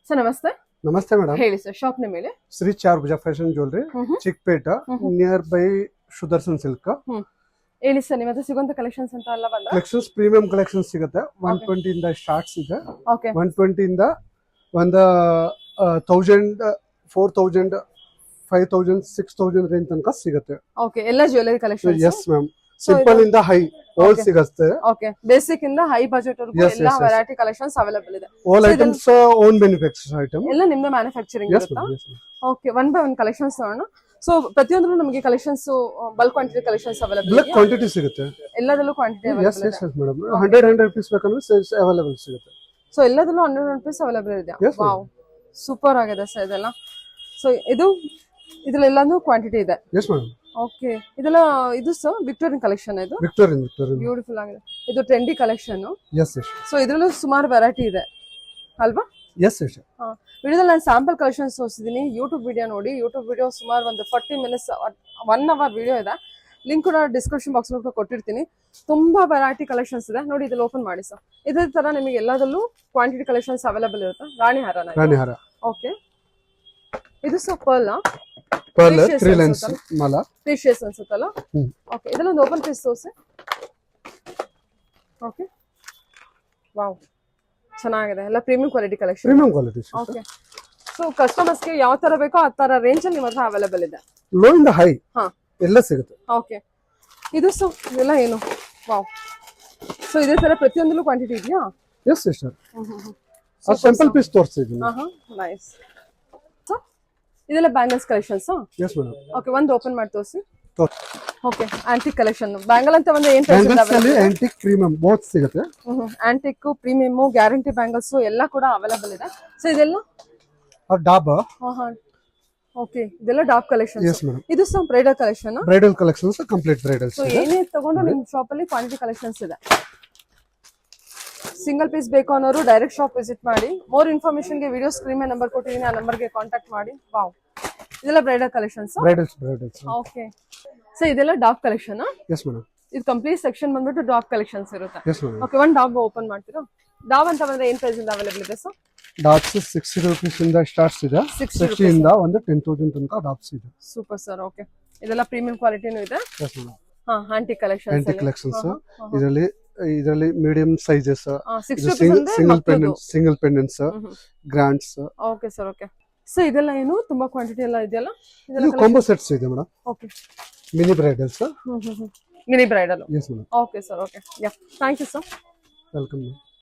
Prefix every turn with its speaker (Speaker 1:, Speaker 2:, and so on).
Speaker 1: Sir ನಮಸ್ತೆ.
Speaker 2: ನಮಸ್ತೆ madam.
Speaker 1: ಹೇಳಿ ಸರ್, ಶಾಪ್ ನೇಮ್ ಹೇಳಿ.
Speaker 2: Shri Charbhuja fashion jewellery, Chickpet, nearby Sudarshan silk.
Speaker 1: ಹೇಳಿ ಸರ್, ನಿಮ್ಮ ಹತ್ರ ಸಿಗುವಂತ ಕಲೆಕ್ಷನ್ಸ್ ಅಂತ ಎಲ್ಲ ಬಂದ
Speaker 2: ಕಲೆಕ್ಷನ್ಸ್ ಪ್ರೀಮಿಯಂ ಕಲೆಕ್ಷನ್ಸ್ ಸಿಗುತ್ತೆ. 120 ಇಂದ ಸ್ಟಾರ್ಟ್ಸ್ ಇದೆ.
Speaker 1: ಓಕೆ,
Speaker 2: 120 ಇಂದ ಒಂದು 1000, 4000, 5000, 6000 ರೇಂಜ್ ತನಕ ಸಿಗುತ್ತೆ.
Speaker 1: ಓಕೆ, ಎಲ್ಲ jewellery collections.
Speaker 2: Yes ma'am. Simple ಇಂದ ಹೈ ಆಲ್ ಸಿಗುತ್ತೆ.
Speaker 1: ಓಕೆ, ಬೇಸಿಕ್ ಇಂದ ಹೈ ಬಜೆಟ್ ವರೆಗೂ ಎಲ್ಲ ವೆರೈಟಿ ಕಲೆಕ್ಷನ್ಸ್ ಅವೈಲೇಬಲ್ ಇದೆ.
Speaker 2: All items own manufacture item.
Speaker 1: ಎಲ್ಲ ನಿಮ್ಮದೇ ಮ್ಯಾನುಫ್ಯಾಕ್ಚರಿಂಗ್ ಇರುತ್ತಾ? Okay, one by one collections ನೋಡೋಣ. ಸೊ ಪ್ರತಿಯೊಂದರಲ್ಲೂ ನಮಗೆ collections bulk quantity collections available ಇದೆ.
Speaker 2: ಕ್ವಾಂಟಿಟಿ ಸಿಗುತ್ತೆ
Speaker 1: ಎಲ್ಲದಲ್ಲೂ ಕ್ವಾಂಟಿಟಿ ಅವೈಲೇಬಲ್ ಇದೆ.
Speaker 2: Yes madam. 100 ಪೀಸ್ ಬೇಕಂದ್ರೆ ಅವೈಲೇಬಲ್ ಸಿಗುತ್ತೆ.
Speaker 1: ಸೊ ಎಲ್ಲದಲ್ಲೂ 100 ಪೀಸ್ ಅವೈಲೇಬಲ್ ಇದೆ. ವಾವ್, ಸೂಪರ್ ಆಗಿದೆ ಸರ್ ಇದೆಲ್ಲ. ಸೊ ಇದೆಲ್ಲಾನು ಕ್ವಾಂಟಿಟಿ ಇದೆ.
Speaker 2: Yes madam.
Speaker 1: ಓಕೆ, ಇದೆಲ್ಲ ಇದು ಸರ್ ವಿಕ್ಟೋರಿಯನ್ ಕಲೆಕ್ಷನ್. ಇದು
Speaker 2: ವಿಕ್ಟೋರಿಯನ್
Speaker 1: ಬ್ಯೂಟಿಫುಲ್ ಆಗಿದೆ. ಇದು trendy collection.
Speaker 2: Yes yes.
Speaker 1: So ಇದರಲ್ಲೂ ಸುಮಾರು ವೆರೈಟಿ ಇದೆ ಅಲ್ವಾ?
Speaker 2: Yes yes.
Speaker 1: ವಿಡಿಯೋದಲ್ಲಿ ನಾನು ಸ್ಯಾಂಪಲ್ ಕಲೆಕ್ಷನ್ಸ್ ತೋರಿಸಿದ್ದೀನಿ. ಯೂಟ್ಯೂಬ್ ವಿಡಿಯೋ ನೋಡಿ. ಯೂಟ್ಯೂಬ್ ವಿಡಿಯೋ ಸುಮಾರು ಒಂದು 40 ಮಿನಿಟ್ಸ್ 1 ಅವರ್ ವಿಡಿಯೋ ಇದೆ. ಲಿಂಕ್ ಕೂಡ ಡಿಸ್ಕ್ರಿಪ್ಷನ್ ಬಾಕ್ಸ್ ಕೂಡ ಕೊಟ್ಟಿರ್ತೀನಿ. ತುಂಬಾ ವೆರೈಟಿ ಕಲೆಕ್ಷನ್ಸ್ ಇದೆ ನೋಡಿ. ಇದ್ರಲ್ಲಿ ಓಪನ್ ಮಾಡಿ ಸರ್. ಇದೇ ತರ ನಿಮಗೆ ಎಲ್ಲದಲ್ಲೂ ಕ್ವಾಂಟಿಟಿ ಕಲೆಕ್ಷನ್ಸ್ ಅವೈಲೇಬಲ್ ಇರುತ್ತೆ. ರಾಣಿ ಹಾರ. ಓಕೆ, ಇದು ಸರ್ ಪರ್ಲ್
Speaker 2: ತ್ರೀ ಲೈನ್ಸ್ ಮಾಲಾ
Speaker 1: ಪ್ರೀಶಿಯಸ್ ಅನ್ಸುತ್ತಲ್ಲ. ಓಕೆ, ಇದೆಲ್ಲ ಒಂದು ಓಪನ್ ಪೀಸ್ ತೋರಿಸಿ. ಓಕೆ, ವಾವ್, ಚೆನ್ನಾಗಿದೆ. ಎಲ್ಲ premium quality collection.
Speaker 2: Premium quality.
Speaker 1: Okay, so ಕಸ್ಟಮರ್ಸ್ಗೆ ಯಾವ ತರ ಬೇಕೋ ಆ ತರ ರೇಂಜ್ ಅಲ್ಲಿ ನಿಮ್ಮ ಹತ್ರ ಅವೈಲೇಬಲ್ ಇದೆ.
Speaker 2: ಲೋ ಇಂದ ಹೈ ಎಲ್ಲ ಸಿಗುತ್ತೆ.
Speaker 1: ಓಕೆ, ಇದು ಸೊ ಇದೆಲ್ಲ ಏನು? ವಾವ್. ಸೊ ಇದೇ ತರ ಪ್ರತಿಯೊಂದಲ್ಲೂ ಕ್ವಾಂಟಿಟಿ ಇದೆಯಾ?
Speaker 2: S sister. ಆ ಸ್ಯಾಂಪಲ್ ಪೀಸ್ ತೋರಿಸ್ತಿದ್ದೀನಿ.
Speaker 1: ನೈಸ್. ಸೊ ಇದೆಲ್ಲ bangles collections.
Speaker 2: S madam.
Speaker 1: Okay, ಒಂದು ಓಪನ್ ಮಾಡಿ ತೋರಿಸಿ. Okay, antique collection. ಬ್ಯಾಂಗಲ್ ಅಂತ ಒಂದು ಏನ್
Speaker 2: ಬ್ಯಾಂಗಲ್ಸ್ ಅಲ್ಲಿ ಆಂಟಿಕ್ ಪ್ರೀಮಿಯಂ ಬೋತ್ ಸಿಗುತ್ತೆ.
Speaker 1: ಆಂಟಿಕ್, ಪ್ರೀಮಿಯಂ, ಗ್ಯಾರಂಟಿ ಬ್ಯಾಂಗಲ್ಸ್ ಎಲ್ಲ ಕೂಡ ಅವೈಲೇಬಲ್ ಇದೆ. ಸೊ ಇದೆಲ್ಲ
Speaker 2: ಡಾಬ್.
Speaker 1: ಓಕೆ, ಇದೆಲ್ಲ ಡಾಬ್ ಕಲೆಕ್ಷನ್.
Speaker 2: Yes madam.
Speaker 1: ಇದು ಸಹ bridal collection.
Speaker 2: Bridal collections, complete bridal.
Speaker 1: So ಏನೇ ತಗೊಂಡು ನಿಮ್ಮ ಶಾಪ್ ಅಲ್ಲಿ ಕ್ವಾಂಟಿಟಿ ಕಲೆಕ್ಷನ್ಸ್ ಇದೆ. ಸಿಂಗಲ್ ಪೀಸ್ ಬೇಕು ಅನ್ನೋರು ಡೈರೆಕ್ಟ್ ಶಾಪ್ ವಿಸಿಟ್ ಮಾಡಿ. ಮೋರ್ ಇನ್ಫಾರ್ಮೇಶನ್ ಗೆ ವಿಡಿಯೋ ಸ್ಕ್ರೀನ್ ಮೇಲೆ ನಂಬರ್ ಕೊಟ್ಟಿದ್ದೀನಿ, ಆ ನಂಬರ್ಗೆ ಕಾಂಟ್ಯಾಕ್ಟ್ ಮಾಡಿ. ವಾವ್, ಇದೆಲ್ಲ bridal collections.
Speaker 2: Bridals.
Speaker 1: Okay, so ಇದೆಲ್ಲ ಡಾಬ್ ಕಲೆಕ್ಷನ್.
Speaker 2: Yes madam.
Speaker 1: ಇದು ಕಂಪ್ಲೀಟ್ ಸೆಕ್ಷನ್ ಬಂದ್ಬಿಟ್ಟು ಡಾಬ್ ಕಲೆಕ್ಷನ್ಸ್ ಇರುತ್ತೆ.
Speaker 2: S madam.
Speaker 1: ಓಕೆ, ಒಂದು ಡಾಬ್ ಓಪನ್ ಮಾಡ್ತೀರಾ? ಡಾಬ್ ಅಂತ ಬಂದ್ರೆ ಏನ್ ಪ್ರೈಸ್ ಇಂದ ಅವೈಲೇಬಲ್ ಇದೆ ಸರ್?
Speaker 2: ಡಾಬ್ಸ್ 60 ರೂಪೀಸ್ ಇಂದ ಸ್ಟಾರ್ಟ್ಸ್ ಇದೆ. 60 ಇಂದ ಒಂದು 10,000 ತನಕ ಡಾಬ್ಸ್ ಇದೆ.
Speaker 1: Super sir. ಓಕೆ, ಇದೆಲ್ಲ ಪ್ರೀಮಿಯಂ ಕ್ವಾಲಿಟಿನೂ ಇದೆ.
Speaker 2: Yes madam.
Speaker 1: Antique collections.
Speaker 2: Antique collections. ಇದರಲ್ಲಿ medium sizes, single pendants, grands.
Speaker 1: Okay sir. Okay, so ಇದೆಲ್ಲ ಏನು ತುಂಬಾ ಕ್ವಾಂಟಿಟಿ ಎಲ್ಲ ಇದೆಯಲ್ಲ?
Speaker 2: ಇದು ಕಾಂಬೋ ಸೆಟ್ಸ್ ಇದೆ madam.
Speaker 1: Okay,
Speaker 2: mini bridals.
Speaker 1: Mini bridal.
Speaker 2: Yes madam.
Speaker 1: Okay sir. Okay, ya, thank you sir.
Speaker 2: Welcome.